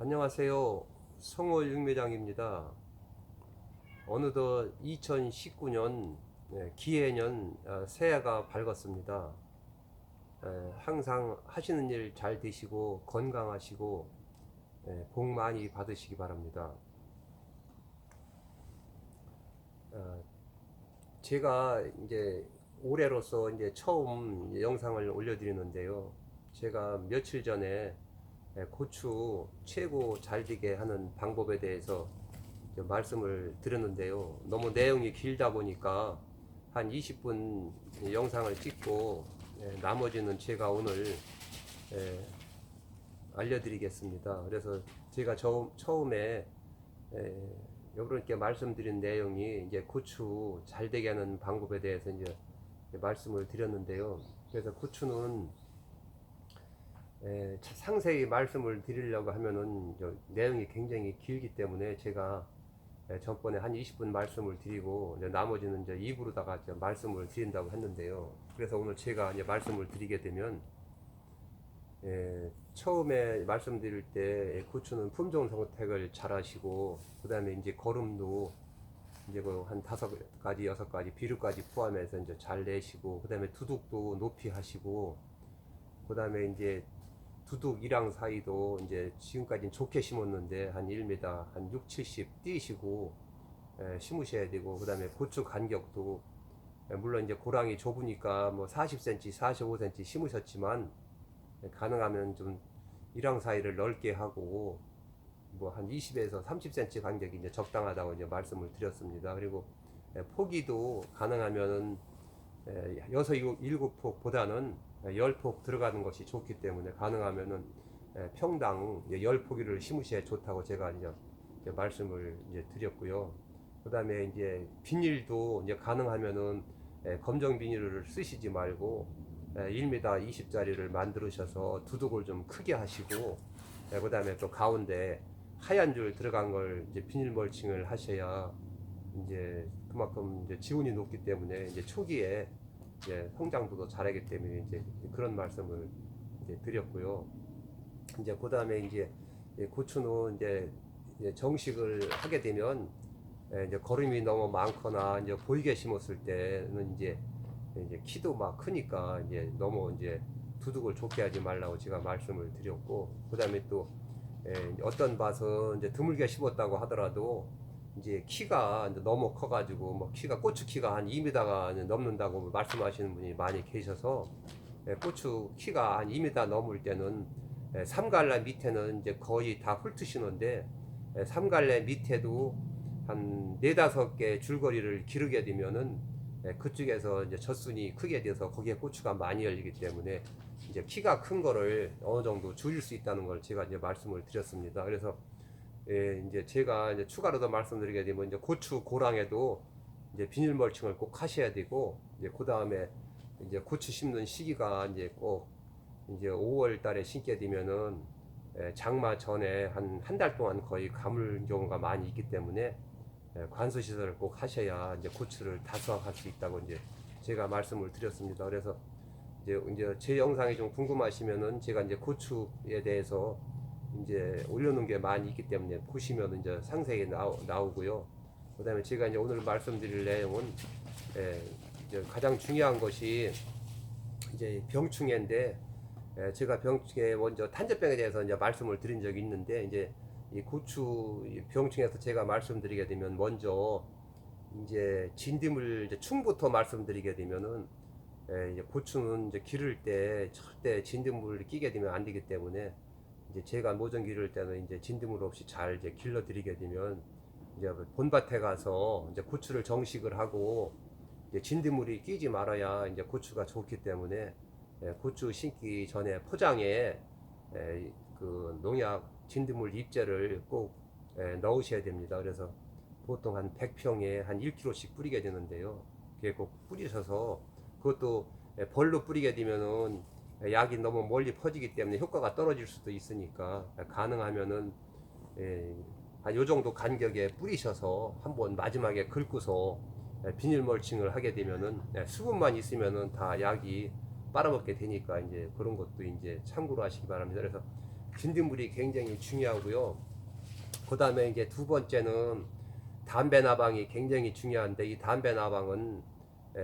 안녕하세요. 성호 육매장입니다. 어느덧 2019년 기해년 새해가 밝았습니다. 항상 하시는 일 잘 되시고 건강하시고 복 많이 받으시기 바랍니다. 제가 이제 올해로서 이제 처음 영상을 올려드리는데요. 제가 며칠 전에 고추 최고 잘 되게 하는 방법에 대해서 말씀을 드렸는데요. 너무 내용이 길다 보니까 한 20분 영상을 찍고 나머지는 제가 오늘 알려드리겠습니다. 그래서 제가 처음에 여러분께 말씀드린 내용이 이제 고추 잘 되게 하는 방법에 대해서 이제 말씀을 드렸는데요. 그래서 고추는 상세히 말씀을 드리려고 하면은 내용이 굉장히 길기 때문에 제가 전번에 한 20분 말씀을 드리고 이제 나머지는 이제 입으로다가 이제 말씀을 드린다고 했는데요. 그래서 오늘 제가 이제 말씀을 드리게 되면 처음에 말씀드릴 때 고추는 품종 선택을 잘 하시고 그 다음에 이제 거름도 이제 한 5가지 6가지 비료까지 포함해서 이제 잘 내시고 그 다음에 두둑도 높이 하시고 그 다음에 이제 두둑 이랑 사이도 이제 지금까지는 좋게 심었는데 한 1m 한 6, 70 띄시고 심으셔야 되고 그 다음에 고추 간격도 물론 이제 고랑이 좁으니까 뭐 40cm, 45cm 심으셨지만 가능하면 좀 이랑 사이를 넓게 하고 뭐 한 20에서 30cm 간격이 이제 적당하다고 이제 말씀을 드렸습니다. 그리고 포기도 가능하면은 6, 7폭보다는 10폭 들어가는 것이 좋기 때문에 가능하면은 평당 10포기를 심으셔야 좋다고 제가 이제 말씀을 이제 드렸고요. 그 다음에 이제 비닐도 이제 가능하면은 검정 비닐을 쓰시지 말고 1m 20짜리를 만드셔서 두둑을 좀 크게 하시고 그 다음에 또 가운데 하얀 줄 들어간 걸 이제 비닐 멀칭을 하셔야 이제 그만큼 이제 지온이 높기 때문에 이제 초기에 이제 성장도 잘하기 때문에 이제 그런 말씀을 이제 드렸고요. 이제 그 다음에 이제 고추는 이제 정식을 하게 되면 이제 거름이 너무 많거나 이제 보이게 심었을 때는 이제 키도 막 크니까 이제 너무 이제 두둑을 좁게 하지 말라고 제가 말씀을 드렸고 그 다음에 또 어떤 밭은 이제 드물게 심었다고 하더라도 이제 키가 이제 너무 커가지고 뭐 키가 고추 키가 한 2m가 넘는다고 말씀하시는 분이 많이 계셔서 고추 키가 한 2m 넘을 때는 삼갈래 밑에는 이제 거의 다 훑으시는데 삼갈래 밑에도 한 4-5개 줄거리를 기르게 되면은 그쪽에서 이제 젖순이 크게 돼서 거기에 고추가 많이 열리기 때문에 이제 키가 큰 거를 어느 정도 줄일 수 있다는 걸 제가 이제 말씀을 드렸습니다. 그래서 이제 제가 이제 추가로 더 말씀드리게 되면 이제 고추 고랑에도 이제 비닐 멀칭을 꼭 하셔야 되고 이제 그 다음에 이제 고추 심는 시기가 이제 꼭 이제 5월 달에 심게 되면은 장마 전에 한 달 동안 거의 가물 경우가 많이 있기 때문에 관수 시설을 꼭 하셔야 이제 고추를 다수확할 수 있다고 이제 제가 말씀을 드렸습니다. 그래서 이제 제 영상이 좀 궁금하시면은 제가 이제 고추에 대해서 이제 올려놓은 게 많이 있기 때문에 보시면 이제 상세히 나오고요. 그다음에 제가 이제 오늘 말씀드릴 내용은 이제 가장 중요한 것이 이제 병충해인데 제가 병충해 먼저 탄저병에 대해서 이제 말씀을 드린 적이 있는데 이제 이 고추 병충해에서 제가 말씀드리게 되면 먼저 이제 진딧물 이제 충부터 말씀드리게 되면은 이제 고추는 이제 기를 때 절대 진딧물을 끼게 되면 안 되기 때문에 이제 제가 모종 기를 때는 이제 진딧물 없이 잘 이제 길러 드리게 되면 이제 본밭에 가서 이제 고추를 정식을 하고 이제 진딧물이 끼지 말아야 이제 고추가 좋기 때문에 고추 심기 전에 포장에 그 농약 진딧물 잎제를 꼭 넣으셔야 됩니다. 그래서 보통 한 100평에 한 1kg씩 뿌리게 되는데요. 그게 꼭 뿌리셔서 그것도 벌로 뿌리게 되면은 약이 너무 멀리 퍼지기 때문에 효과가 떨어질 수도 있으니까 가능하면은 한 요 정도 간격에 뿌리셔서 한번 마지막에 긁고서 비닐 멀칭을 하게 되면은 수분만 있으면은 다 약이 빨아먹게 되니까 이제 그런 것도 이제 참고로 하시기 바랍니다. 그래서 진딧물이 굉장히 중요하고요. 그 다음에 이제 두 번째는 담배 나방이 굉장히 중요한데, 이 담배 나방은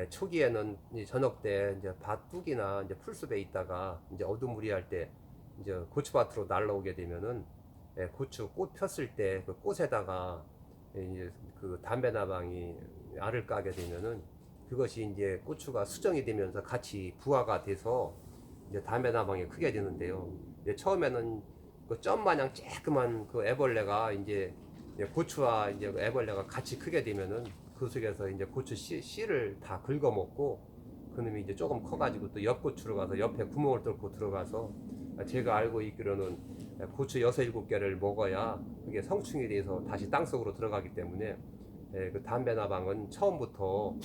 초기에는 저녁 때 이제 밭둑이나 이제 풀숲에 있다가 이제 어두무리할 때 이제 고추밭으로 날라오게 되면은 고추 꽃 폈을 때 그 꽃에다가 이제 그 담배 나방이 알을 까게 되면은 그것이 이제 고추가 수정이 되면서 같이 부화가 돼서 이제 담배 나방이 크게 되는데요. 이제 처음에는 그 점 마냥 쬐끄만 그 애벌레가 이제 고추와 이제 그 애벌레가 같이 크게 되면은 그 속에서 이제 고추 씨를 다 긁어먹고, 그놈이 이제 조금 커가지고 또 옆 고추로 가서 옆에 구멍을 뚫고 들어가서, 제가 알고 있기로는 고추 6, 7개를 먹어야 그게 성충이 돼서 다시 땅속으로 들어가기 때문에 그 담배 나방은 처음부터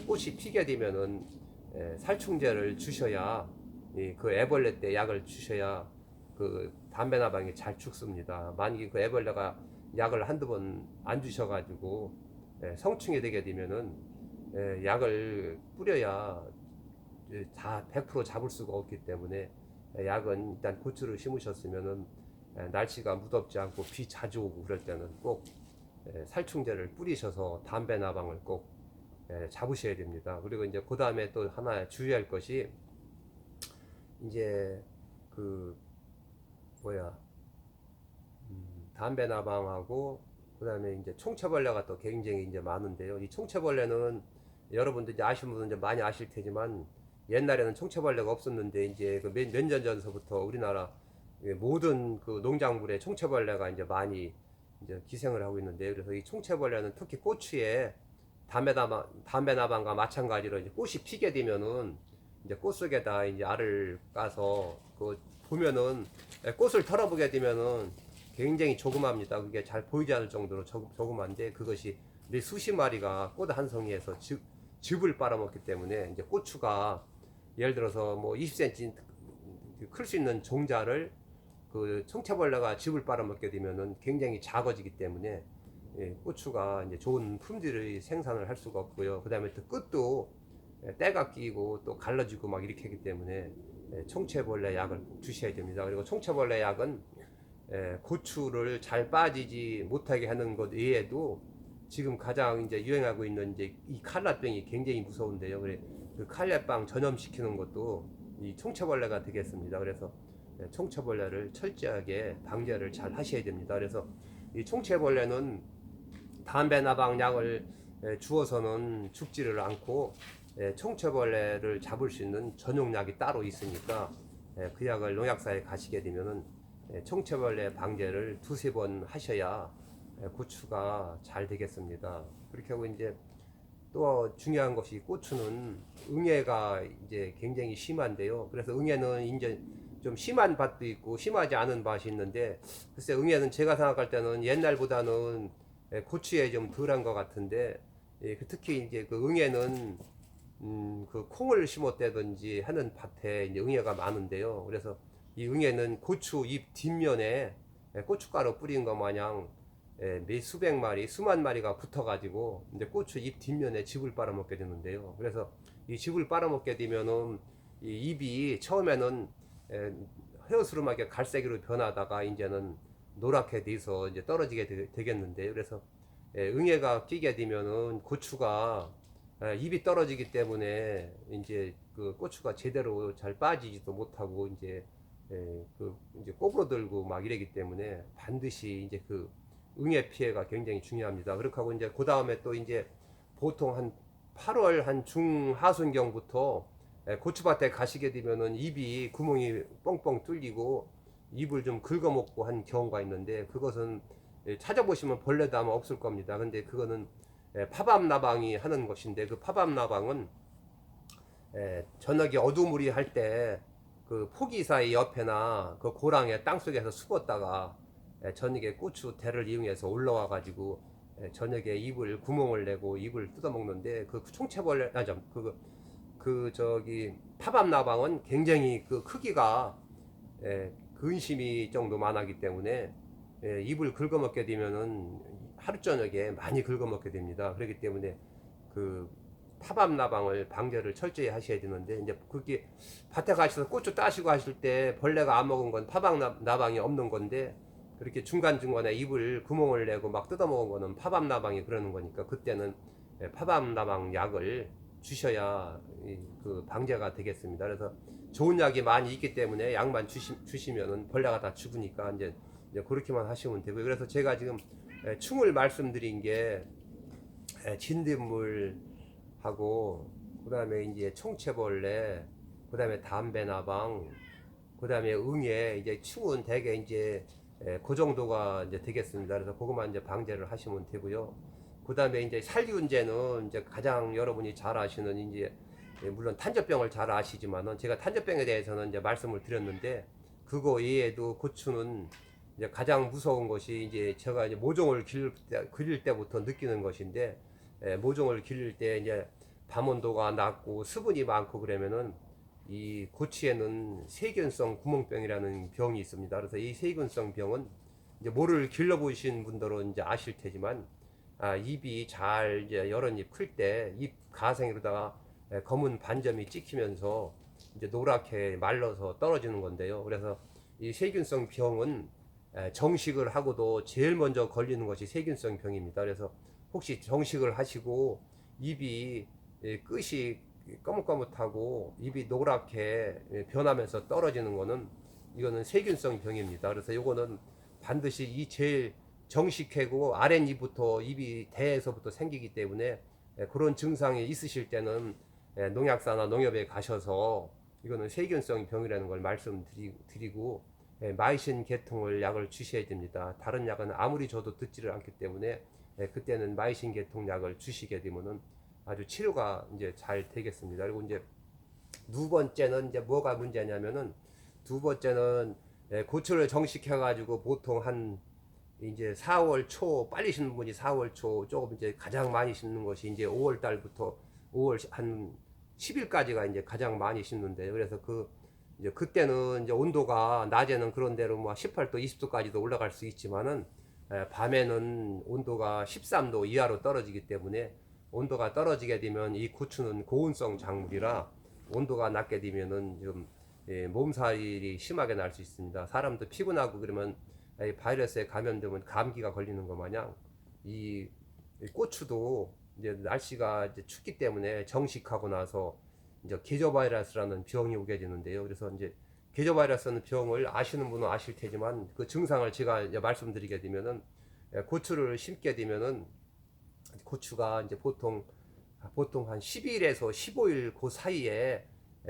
꽃이 피게 되면은 살충제를 주셔야, 그 애벌레 때 약을 주셔야 그 담배 나방이 잘 죽습니다. 만약에 그 애벌레가 약을 한두 번 안 주셔가지고 성충이 되게 되면은 약을 뿌려야 다 100% 잡을 수가 없기 때문에, 약은 일단 고추를 심으셨으면은 날씨가 무덥지 않고 비 자주 오고 그럴 때는 꼭 살충제를 뿌리셔서 담배 나방을 꼭 잡으셔야 됩니다. 그리고 이제 그 다음에 또 하나 주의할 것이, 이제 그 뭐야 담배 나방하고 그 다음에 이제 총체벌레가 또 굉장히 이제 많은데요. 이 총체벌레는 여러분들 이제 아시는 분은 이제 많이 아실 테지만, 옛날에는 총체벌레가 없었는데 이제 그 몇 년 전서부터 우리나라 모든 그 농작물에 총체벌레가 이제 많이 이제 기생을 하고 있는데, 그래서 이 총체벌레는 특히 고추에 담배 나방과 마찬가지로 이제 꽃이 피게 되면은 이제 꽃 속에다 이제 알을 까서 그 보면은 꽃을 털어보게 되면은 굉장히 조그맣니다. 그게 잘 보이지 않을 정도로 조그만데, 그것이 몇 수십 마리가 꽃 한 송이에서 즙을 빨아먹기 때문에 이제 고추가 예를 들어서 뭐 20cm 클 수 있는 종자를 그 총체벌레가 즙을 빨아먹게 되면은 굉장히 작아지기 때문에 고추가 이제 좋은 품질의 생산을 할 수가 없고요. 그 다음에 또 끝도 때가 끼고 또 갈라지고 막 이렇게 하기 때문에 총체벌레 약을 꼭 주셔야 됩니다. 그리고 총체벌레 약은 고추를 잘 빠지지 못하게 하는 것 외에도, 지금 가장 이제 유행하고 있는 이제 이 칼라병이 굉장히 무서운데요. 그래 그 칼라병 전염시키는 것도 이 총체벌레가 되겠습니다. 그래서 총체벌레를 철저하게 방제를 잘 하셔야 됩니다. 그래서 이 총체벌레는 담배 나방 약을 주어서는 죽지를 않고, 총체벌레를 잡을 수 있는 전용약이 따로 있으니까 그 약을 농약사에 가시게 되면은 총체벌레 방제를 두세 번 하셔야 고추가 잘 되겠습니다. 그렇게 하고 이제 또 중요한 것이, 고추는 응애가 이제 굉장히 심한데요. 그래서 응애는 이제 좀 심한 밭도 있고 심하지 않은 밭이 있는데, 글쎄 응애는 제가 생각할 때는 옛날보다는 고추에 좀 덜한 것 같은데, 특히 이제 그 응애는 그 콩을 심었다든지 하는 밭에 이제 응애가 많은데요. 그래서 이 응애는 고추 잎 뒷면에 고춧가루 뿌린 것 마냥 몇 수백 마리, 수만 마리가 붙어가지고 이제 고추 잎 뒷면에 즙을 빨아먹게 되는데요. 그래서 이 즙을 빨아먹게 되면은 이 잎이 처음에는 허여스름하게 갈색으로 변하다가 이제는 노랗게 돼서 이제 떨어지게 되겠는데요. 그래서 응애가 끼게 되면은 고추가 잎이 떨어지기 때문에 이제 그 고추가 제대로 잘 빠지지도 못하고 이제 그 이제 꼬부러들고 막 이러기 때문에 반드시 이제 그 응애 피해가 굉장히 중요합니다. 그렇게 하고 이제 그 다음에 또 이제 보통 한 8월 한 중하순경부터 고추밭에 가시게 되면은 잎이 구멍이 뻥뻥 뚫리고 잎을 좀 긁어먹고 한 경우가 있는데, 그것은 찾아보시면 벌레도 아마 없을 겁니다. 근데 그거는 파밤나방이 하는 것인데, 그 파밤나방은 저녁에 어두무리할 때 그 포기 사이 옆에나 그 고랑에 땅속에서 숨었다가 저녁에 고추 대를 이용해서 올라와 가지고 저녁에 잎을 구멍을 내고 잎을 뜯어먹는데, 그 총체벌레 그 저기 파밤나방은 굉장히 그 크기가 근심이 정도 많았기 때문에 잎을 긁어먹게 되면은 하루 저녁에 많이 긁어먹게 됩니다. 그렇기 때문에 그 파밤나방을 방제를 철저히 하셔야 되는데, 이제 그렇게 밭에 가셔서 고추 따시고 하실 때 벌레가 안 먹은 건 파밤나방이 없는 건데, 그렇게 중간중간에 입을 구멍을 내고 막 뜯어먹은 거는 파밤나방이 그러는 거니까, 그때는 파밤나방 약을 주셔야 그 방제가 되겠습니다. 그래서 좋은 약이 많이 있기 때문에 약만 주시면은 벌레가 다 죽으니까 이제 그렇게만 하시면 되고요. 그래서 제가 지금 충을 말씀드린 게 진딧물하고, 그다음에 이제 총채벌레, 그다음에 담배나방, 그다음에 응애, 이제 충은 대개 이제 그 정도가 이제 되겠습니다. 그래서 그것만 이제 방제를 하시면 되고요. 그다음에 이제 살균제는 이제 가장 여러분이 잘 아시는 이제 물론 탄저병을 잘 아시지만은, 제가 탄저병에 대해서는 이제 말씀을 드렸는데, 그거 외에도 고추는 이제 가장 무서운 것이 이제 제가 이제 모종을 기를 때부터 느끼는 것인데, 모종을 기를 때 이제 밤온도가 낮고 수분이 많고 그러면은 이 고추에는 세균성 구멍병이라는 병이 있습니다. 그래서 이 세균성 병은 이제 모를 길러보신 분들은 이제 아실 테지만, 입이 잘 이제 여러 입 클 때 입 가생으로다가 검은 반점이 찍히면서 이제 노랗게 말라서 떨어지는 건데요. 그래서 이 세균성 병은 정식을 하고도 제일 먼저 걸리는 것이 세균성 병입니다. 그래서 혹시 정식을 하시고 입이 끝이 거뭇거뭇하고 입이 노랗게 변하면서 떨어지는 거는, 이거는 세균성 병입니다. 그래서 이거는 반드시 이 제일 정식하고 아랫입부터 입이 대에서부터 생기기 때문에, 그런 증상이 있으실 때는 농약사나 농협에 가셔서 이거는 세균성 병이라는 걸 말씀드리고, 마이신 계통을 약을 주셔야 됩니다. 다른 약은 아무리 줘도 듣지를 않기 때문에 그때는 마이신 계통 약을 주시게 되면은 아주 치료가 이제 잘 되겠습니다. 그리고 이제 두 번째는 이제 뭐가 문제냐면은, 두 번째는 고추를 정식해 가지고 보통 한 이제 4월 초 빨리 심는 분이 4월 초, 조금 이제 가장 많이 심는 것이 이제 5월 달부터 5월 한 10일까지가 이제 가장 많이 심는데요. 그래서 이제 그때는 이제 온도가 낮에는 그런 대로 뭐 18도, 20도까지도 올라갈 수 있지만은, 밤에는 온도가 13도 이하로 떨어지기 때문에, 온도가 떨어지게 되면 이 고추는 고온성 작물이라 온도가 낮게 되면은 좀 몸살이 심하게 날 수 있습니다. 사람도 피곤하고 그러면 바이러스에 감염되면 감기가 걸리는 것 마냥, 이 고추도 이제 날씨가 이제 춥기 때문에 정식하고 나서 이제 계저바이러스라는 병이 오게 되는데요. 그래서 이제 계저바이러스는 병을 아시는 분은 아실 테지만, 그 증상을 제가 이제 말씀드리게 되면은, 고추를 심게 되면은 고추가 이제 보통 한 10일에서 15일 그 사이에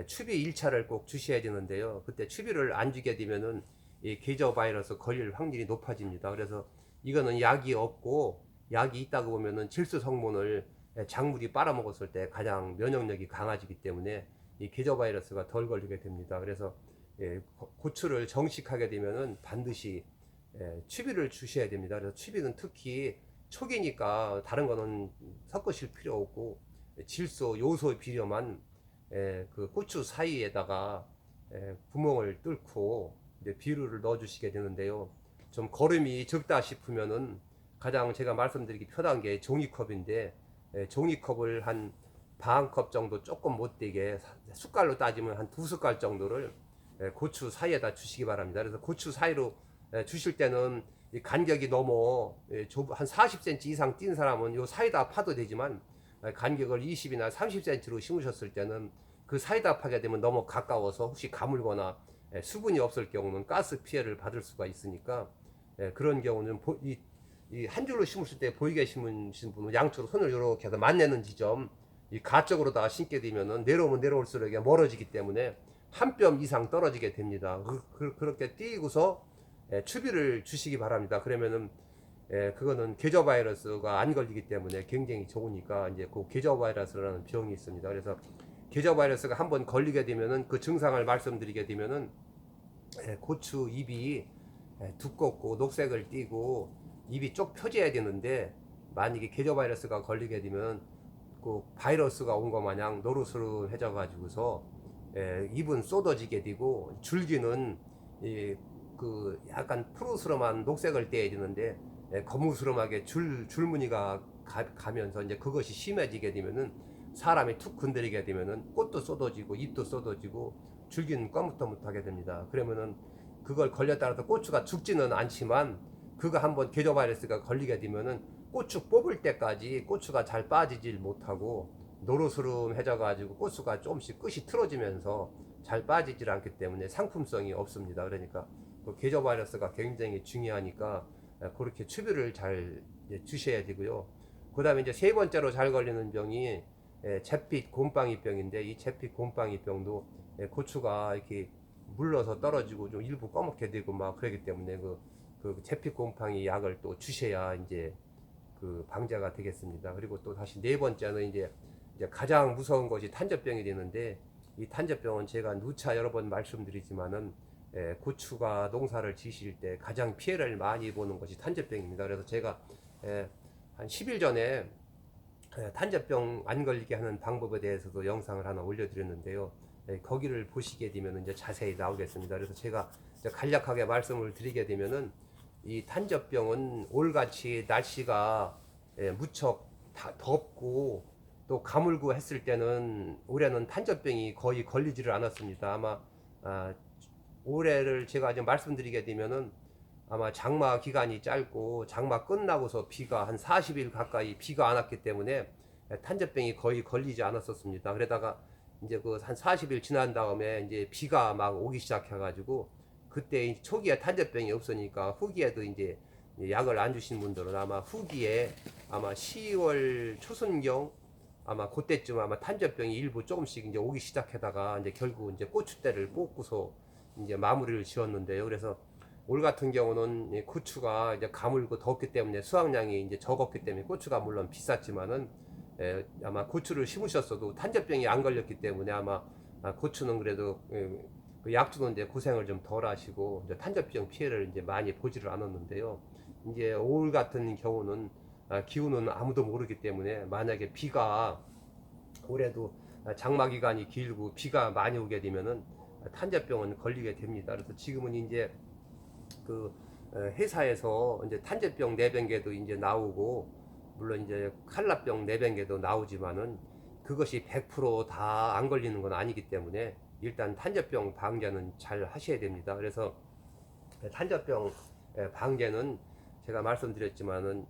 추비 1차를 꼭 주셔야 되는데요. 그때 추비를 안 주게 되면은 이 계저 바이러스 걸릴 확률이 높아집니다. 그래서 이거는 약이 없고, 약이 있다고 보면은 질소 성분을 작물이 빨아먹었을 때 가장 면역력이 강해지기 때문에 이 계저 바이러스가 덜 걸리게 됩니다. 그래서 고추를 정식하게 되면은 반드시 추비를 주셔야 됩니다. 그래서 추비는 특히 초기니까 다른 거는 섞으실 필요 없고, 질소 요소 비료만 그 고추 사이에다가 구멍을 뚫고 이제 비료를 넣어 주시게 되는데요. 좀 거름이 적다 싶으면은 가장 제가 말씀드리기 편한 게 종이컵인데, 종이컵을 한 반 컵 정도, 조금 못 되게 숟갈로 따지면 한 2숟갈 정도를 고추 사이에다 주시기 바랍니다. 그래서 고추 사이로 주실 때는 이 간격이 너무 한 40cm 이상 뛴 사람은 요 사이다 파도 되지만, 간격을 20이나 30cm로 심으셨을 때는 그 사이다 파게 되면 너무 가까워서 혹시 가물거나 수분이 없을 경우는 가스 피해를 받을 수가 있으니까, 그런 경우는 이 한 줄로 심으실 때 보이게 심으신 분은 양쪽으로 손을 이렇게 해서 맞내는 지점, 이 가쪽으로다가 심게 되면은 내려오면 내려올수록 이게 멀어지기 때문에 한 뼘 이상 떨어지게 됩니다. 그렇게 띄고서 추비를 주시기 바랍니다. 그러면은 그거는 계저 바이러스가 안 걸리기 때문에 굉장히 좋으니까, 이제 그 계저 바이러스라는 병이 있습니다. 그래서 계저 바이러스가 한번 걸리게 되면은 그 증상을 말씀드리게 되면은, 고추 잎이 두껍고 녹색을 띠고 입이 쪽 펴져야 되는데, 만약에 계저 바이러스가 걸리게 되면 그 바이러스가 온 것 마냥 노릇노릇해져 가지고서 입은 쏟아지게 되고, 줄기는 그 약간 푸르스름한 녹색을 떼야 되는데 거무스름하게 줄무늬가 가면서 이제 그것이 심해지게 되면은 사람이 툭 건드리게 되면은 꽃도 쏟아지고 잎도 쏟아지고 줄기는 꺼뭇떠뭇하게 됩니다. 그러면은 그걸 걸렸다고 고추가 죽지는 않지만 그거 한번 계조 바이러스가 걸리게 되면은 고추 뽑을 때까지 고추가 잘 빠지질 못하고 노르스름해져 가지고 고추가 조금씩 끝이 틀어지면서 잘 빠지질 않기 때문에 상품성이 없습니다. 그러니까 그 계조 바이러스가 굉장히 중요하니까 그렇게 추비를 잘 주셔야 되고요. 그 다음에 이제 세 번째로 잘 걸리는 병이 잿빛 곰팡이병인데, 이 잿빛 곰팡이병도 고추가 이렇게 물러서 떨어지고 좀 일부 꺼먹게 되고 막 그러기 때문에 그 잿빛 곰팡이 약을 또 주셔야 이제 그 방제가 되겠습니다. 그리고 또 다시 네 번째는 이제 가장 무서운 것이 탄저병이 되는데, 이 탄저병은 제가 누차 여러 번 말씀드리지만은 고추가 농사를 지실 때 가장 피해를 많이 보는 것이 탄저병입니다. 그래서 제가 한 10일 전에 탄저병 안 걸리게 하는 방법에 대해서도 영상을 하나 올려드렸는데요. 거기를 보시게 되면 이제 자세히 나오겠습니다. 그래서 제가 간략하게 말씀을 드리게 되면은, 이 탄저병은 올같이 날씨가 무척 덥고 또 가물고 했을 때는 올해는 탄저병이 거의 걸리지를 않았습니다. 아마 올해를 제가 지금 말씀드리게 되면은 아마 장마 기간이 짧고 장마 끝나고서 비가 한 40일 가까이 비가 안 왔기 때문에 탄저병이 거의 걸리지 않았었습니다. 그러다가 이제 그 한 40일 지난 다음에 이제 비가 막 오기 시작해 가지고 그때 초기에 탄저병이 없으니까 후기에도 이제 약을 안 주신 분들은 아마 후기에 아마 10월 초순경 아마 그때쯤 아마 탄저병이 일부 조금씩 이제 오기 시작하다가 이제 결국 이제 고추대를 뽑고서 이제 마무리를 지었는데요. 그래서 올 같은 경우는 고추가 이제 가물고 덥기 때문에 수확량이 이제 적었기 때문에 고추가 물론 비쌌지만은 아마 고추를 심으셨어도 탄저병이 안 걸렸기 때문에 아마 고추는 그래도 그 약주는 고생을 좀 덜 하시고 이제 탄저병 피해를 이제 많이 보지를 않았는데요. 이제 올 같은 경우는 기후는 아무도 모르기 때문에 만약에 비가 올해도 장마 기간이 길고 비가 많이 오게 되면은 탄저병은 걸리게 됩니다. 그래서 지금은 이제 그 회사에서 이제 탄저병 내병계도 이제 나오고, 물론 이제 칼라병 내병계도 나오지만은 그것이 100% 다 안 걸리는 건 아니기 때문에 일단 탄저병 방제는 잘 하셔야 됩니다. 그래서 탄저병 방제는 제가 말씀드렸지만은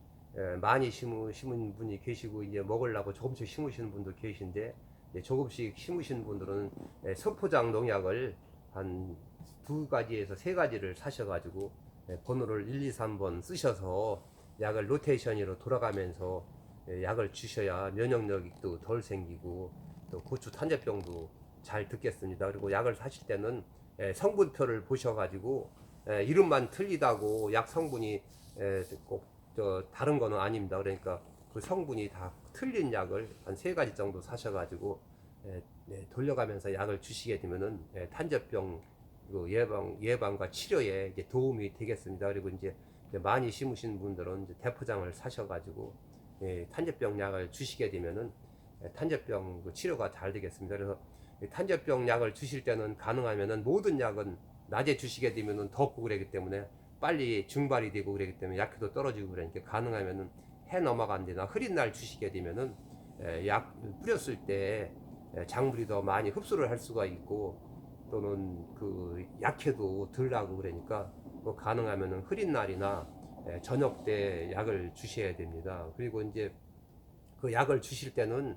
많이 심은 분이 계시고 이제 먹으려고 조금씩 심으시는 분도 계신데, 조금씩 심으시는 분들은 소포장 농약을 한 2가지에서 3가지를 사셔가지고 번호를 1, 2, 3번 쓰셔서 약을 로테이션으로 돌아가면서 약을 주셔야 면역력도 덜 생기고 또 고추 탄저병도 잘 듣겠습니다. 그리고 약을 사실 때는 성분표를 보셔가지고 이름만 틀리다고 약 성분이 꼭 다른 거는 아닙니다. 그러니까 그 성분이 다 틀린 약을 한 3가지 정도 사셔가지고 돌려가면서 약을 주시게 되면은 탄저병 그 예방과 치료에 이제 도움이 되겠습니다. 그리고 이제 많이 심으신 분들은 이제 대포장을 사셔가지고 탄저병 약을 주시게 되면은 탄저병 그 치료가 잘 되겠습니다. 그래서 탄저병 약을 주실 때는 가능하면은 모든 약은 낮에 주시게 되면은 덥고 그러기 때문에 빨리 증발이 되고 그러기 때문에 약효도 떨어지고 그러니까 가능하면은 해 넘어간 데나 흐린 날 주시게 되면은 약 뿌렸을 때 작물이 더 많이 흡수를 할 수가 있고 또는 그 약효도 덜 나고 그러니까 뭐 가능하면은 흐린 날이나 저녁 때 약을 주셔야 됩니다. 그리고 이제 그 약을 주실 때는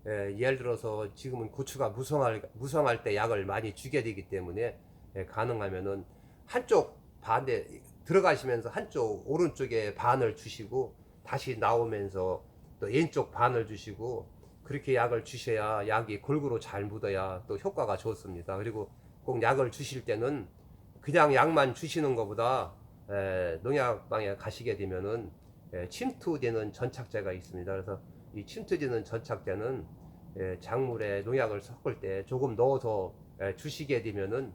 예를 들어서 지금은 고추가 무성할 때 약을 많이 주게 되기 때문에 가능하면은 한쪽 반대 들어가시면서 한쪽 오른쪽에 반을 주시고 다시 나오면서 또 왼쪽 반을 주시고 그렇게 약을 주셔야 약이 골고루 잘 묻어야 또 효과가 좋습니다. 그리고 꼭 약을 주실 때는 그냥 약만 주시는 것보다 농약방에 가시게 되면은 침투되는 전착제가 있습니다. 그래서 이 침투되는 전착제는 작물에 농약을 섞을 때 조금 넣어서 주시게 되면은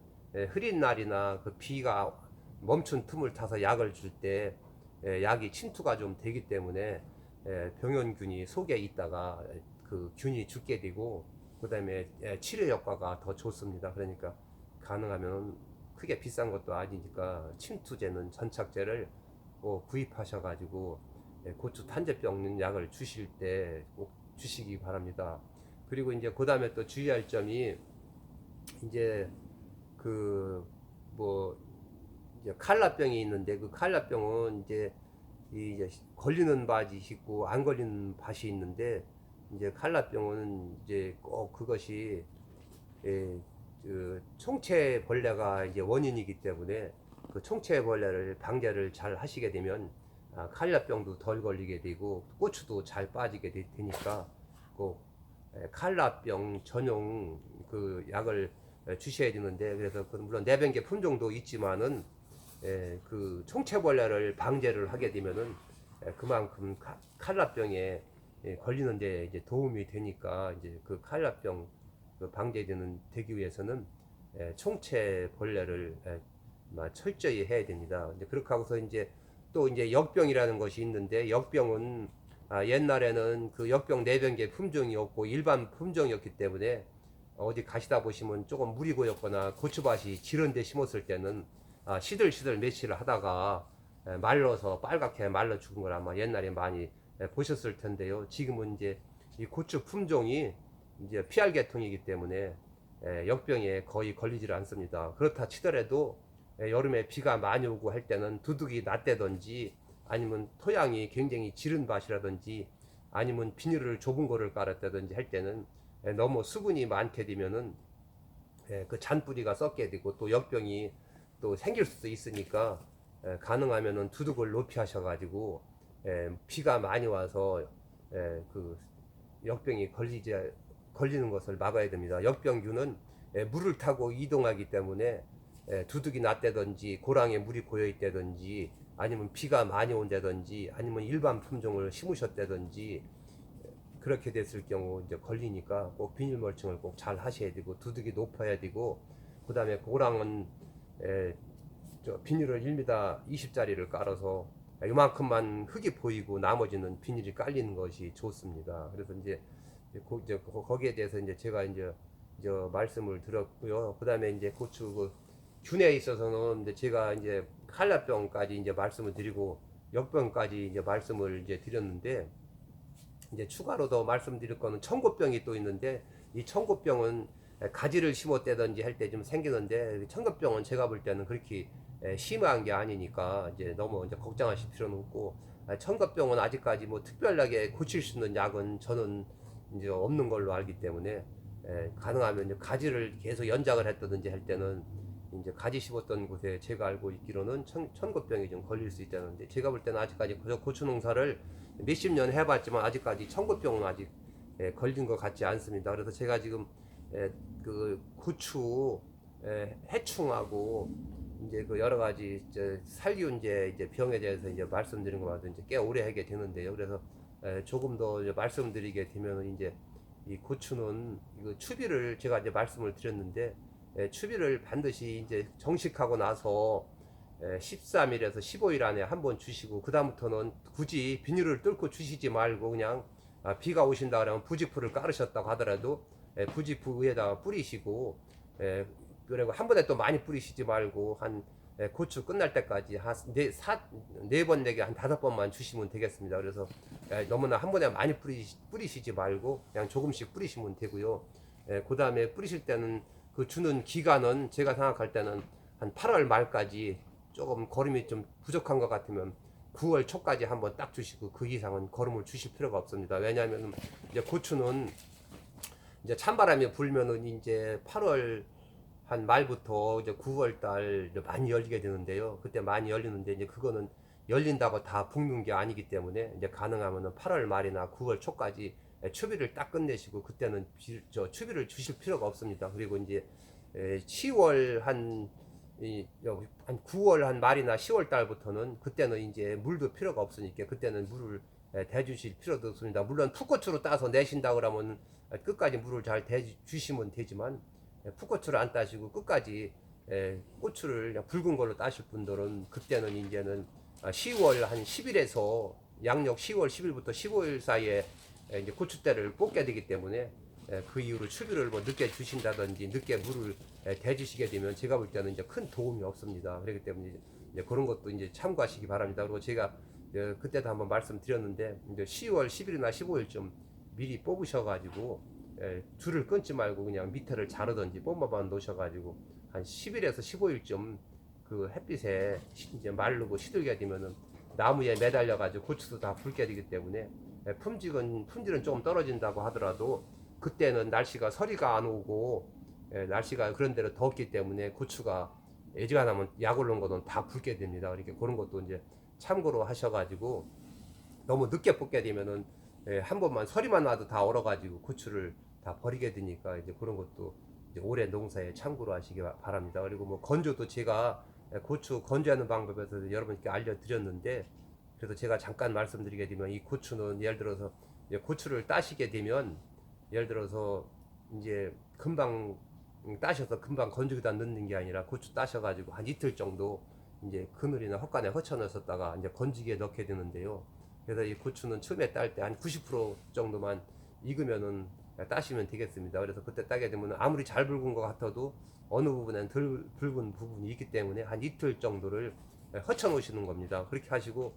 흐린 날이나 그 비가 멈춘 틈을 타서 약을 줄 때 약이 침투가 좀 되기 때문에 병원균이 속에 있다가 그 균이 죽게 되고 그 다음에 치료 효과가 더 좋습니다. 그러니까 가능하면 크게 비싼 것도 아니니까 침투제는 전착제를 꼭 구입하셔 가지고 고추 탄저병 약을 주실 때 꼭 주시기 바랍니다. 그리고 이제 그 다음에 또 주의할 점이 이제 그 뭐 이제 칼라병이 있는데 그 칼라병은 이제 이제 걸리는 밭이 있고 안 걸리는 밭이 있는데 이제 칼라병은 이제 꼭 그것이 예, 그 총체벌레가 이제 원인이기 때문에 그 총체벌레를 방제를 잘 하시게 되면 칼라병도 덜 걸리게 되고 고추도 잘 빠지게 되니까 꼭 칼라병 전용 그 약을 주셔야 되는데 그래서 물론 내병계 품종도 있지만은 그 총체벌레를 방제를 하게 되면은 그만큼 칼라병에 걸리는데 이제 도움이 되니까 이제 그 칼라병 그 방제되는 되기 위해서는 총체벌레를 철저히 해야 됩니다. 이제 그렇게 하고서 이제 또 이제 역병이라는 것이 있는데 역병은 옛날에는 그 역병 내병계 품종이었고 일반 품종이었기 때문에 어디 가시다 보시면 조금 물이 고였거나 고추밭이 지른데 심었을 때는 시들시들 며칠을 하다가 말라서 빨갛게 말라 죽은 걸 아마 옛날에 많이 보셨을 텐데요. 지금은 이제 이 고추 품종이 이제 PR 계통이기 때문에 역병에 거의 걸리질 않습니다. 그렇다 치더라도 여름에 비가 많이 오고 할 때는 두둑이 났다든지 아니면 토양이 굉장히 지른 밭이라든지 아니면 비닐을 좁은 거를 깔았다든지 할 때는 너무 수분이 많게 되면은 그 잔뿌리가 썩게 되고 또 역병이 또 생길 수도 있으니까 가능하면은 두둑을 높이 하셔가지고 비가 많이 와서 그 역병이 걸리는 것을 막아야 됩니다. 역병균은 물을 타고 이동하기 때문에 두둑이 났다든지 고랑에 물이 고여 있다든지 아니면 비가 많이 온다든지 아니면 일반 품종을 심으셨다든지 그렇게 됐을 경우 이제 걸리니까 꼭 비닐 멀칭을 꼭 잘 하셔야 되고 두둑이 높아야 되고 그 다음에 고랑은 비닐을 1m 20짜리를 깔아서 이만큼만 흙이 보이고 나머지는 비닐이 깔리는 것이 좋습니다. 그래서 이제 거기에 대해서 이제 제가 이제 말씀을 드렸고요. 그 다음에 이제 고추 그 균에 있어서는 이제 제가 이제 칼라병까지 이제 말씀을 드리고 역병까지 이제 말씀을 이제 드렸는데 이제 추가로 더 말씀드릴 거는 청고병이 또 있는데 이 청고병은 가지를 심었다든지 할 때 좀 생기는데 청고병은 제가 볼 때는 그렇게 심한 게 아니니까 이제 너무 이제 걱정하실 필요는 없고 청고병은 아직까지 뭐 특별하게 고칠 수 있는 약은 저는 이제 없는 걸로 알기 때문에 가능하면 이제 가지를 계속 연장을 했다든지 할 때는 이제 가지 심었던 곳에 제가 알고 있기로는 청고병이 좀 걸릴 수 있다는데 제가 볼 때는 아직까지 고추 농사를 몇십 년 해봤지만 아직까지 청고병은 아직 걸린 것 같지 않습니다. 그래서 제가 지금 그 고추 해충하고 이제 그 여러 가지 살균제 이제 병에 대해서 이제 말씀드린 것 같아요. 이제 꽤 오래 하게 되는데요. 그래서 조금 더 말씀드리게 되면 이제 이 고추는 이거 추비를 제가 이제 말씀을 드렸는데 추비를 반드시 이제 정식하고 나서 13일에서 15일 안에 한번 주시고 그 다음부터는 굳이 비닐을 뚫고 주시지 말고 그냥 비가 오신다 그러면 부직포를 깔으셨다고 하더라도 부직포 위에다가 뿌리시고 그리고 한 번에 또 많이 뿌리시지 말고 한 고추 끝날 때까지 한 네 번 내게 한 5번만 주시면 되겠습니다. 그래서 너무나 한 번에 많이 뿌리시지 말고 그냥 조금씩 뿌리시면 되고요. 그 다음에 뿌리실 때는 그 주는 기간은 제가 생각할 때는 한 8월 말까지 조금 거름이 좀 부족한 것 같으면 9월 초까지 한번 딱 주시고 그 이상은 거름을 주실 필요가 없습니다. 왜냐하면 이제 고추는 이제 찬바람이 불면은 이제 8월 한 말부터 이제 9월 달 많이 열리게 되는데요. 그때 많이 열리는데 이제 그거는 열린다고 다 볶는 게 아니기 때문에 이제 가능하면은 8월 말이나 9월 초까지 추비를 딱 끝내시고 그때는 추비를 주실 필요가 없습니다. 그리고 이제 10월 한 9월 한 말이나 10월 달부터는 그때는 이제 물도 필요가 없으니까 그때는 물을 대주실 필요도 없습니다. 물론 풋고추로 따서 내신다 그러면 끝까지 물을 잘 대주시면 되지만 풋고추를 안 따시고 끝까지 고추를 그냥 붉은 걸로 따실 분들은 그때는 이제는 10월 한 10일에서 양력 10월 10일부터 15일 사이에 이제 고추대를 뽑게 되기 때문에 그 이후로 추비를 뭐 늦게 주신다든지 늦게 물을 대주시게 되면 제가 볼 때는 이제 큰 도움이 없습니다. 그렇기 때문에 이제 그런 것도 이제 참고하시기 바랍니다. 그리고 제가 그때도 한번 말씀드렸는데 이제 10월 10일이나 15일쯤 미리 뽑으셔가지고 줄을 끊지 말고 그냥 밑에를 자르든지 뽐밥만 놓으셔가지고 한 10일에서 15일쯤 그 햇빛에 이제 마르고 시들게 되면은 나무에 매달려가지고 고추도 다 붉게 되기 때문에 품질은 조금 떨어진다고 하더라도 그때는 날씨가 서리가 안 오고 날씨가 그런 대로 덥기 때문에 고추가 애지간하면 약 올른 거는 다 붉게 됩니다. 그러니까 그런 것도 이제 참고로 하셔가지고 너무 늦게 뽑게 되면은 한 번만 서리만 나도 다 얼어가지고 고추를 다 버리게 되니까 이제 그런 것도 이제 올해 농사에 참고로 하시기 바랍니다. 그리고 뭐 건조도 제가 고추 건조하는 방법에서 여러분께 알려드렸는데 그래서 제가 잠깐 말씀드리게 되면 이 고추는 예를 들어서 고추를 따시게 되면 예를 들어서 이제 금방 따셔서 금방 건조기다 넣는 게 아니라 고추 따셔가지고 한 이틀 정도 이제 그늘이나 헛간에 허쳐넣었다가 이제 건지기에 넣게 되는데요. 그래서 이 고추는 처음에 딸 때 한 90% 정도만 익으면은 따시면 되겠습니다. 그래서 그때 따게 되면 아무리 잘 붉은 것 같아도 어느 부분엔 덜 붉은 부분이 있기 때문에 한 이틀 정도를 허쳐 놓으시는 겁니다. 그렇게 하시고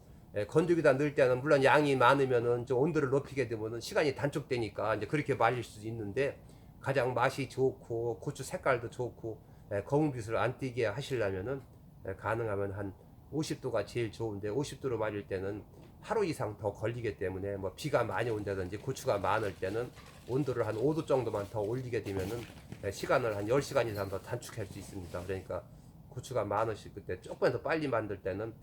건조기다 넣을 때는 물론 양이 많으면은 좀 온도를 높이게 되면은 시간이 단축되니까 이제 그렇게 말릴 수도 있는데 가장 맛이 좋고 고추 색깔도 좋고 검은빛을 안 띄게 하시려면은 가능하면 한 50도가 제일 좋은데 50도로 말릴 때는 하루 이상 더 걸리기 때문에 뭐 비가 많이 온다든지 고추가 많을 때는 온도를 한 5도 정도만 더 올리게 되면은 시간을 한 10시간 이상 더 단축할 수 있습니다. 그러니까 고추가 많으실 때 조금 더 빨리 만들 때는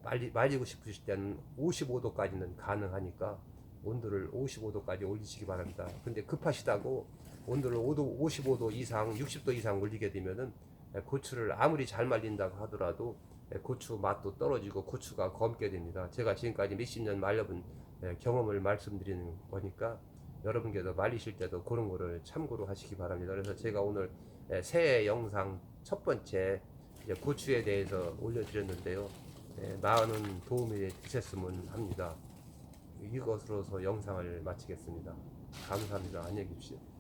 빨리 말리고 싶으실 때는 55도까지는 가능하니까 온도를 55도까지 올리시기 바랍니다. 근데 급하시다고 온도를 55도 이상 60도 이상 올리게 되면은 고추를 아무리 잘 말린다고 하더라도 고추 맛도 떨어지고 고추가 검게 됩니다. 제가 지금까지 몇십 년 말려본 경험을 말씀드리는 거니까 여러분께서 말리실 때도 그런 거를 참고로 하시기 바랍니다. 그래서 제가 오늘 새해 영상 첫 번째 고추에 대해서 올려드렸는데요. 많은 도움이 되셨으면 합니다. 이것으로서 영상을 마치겠습니다. 감사합니다. 안녕히 계십시오.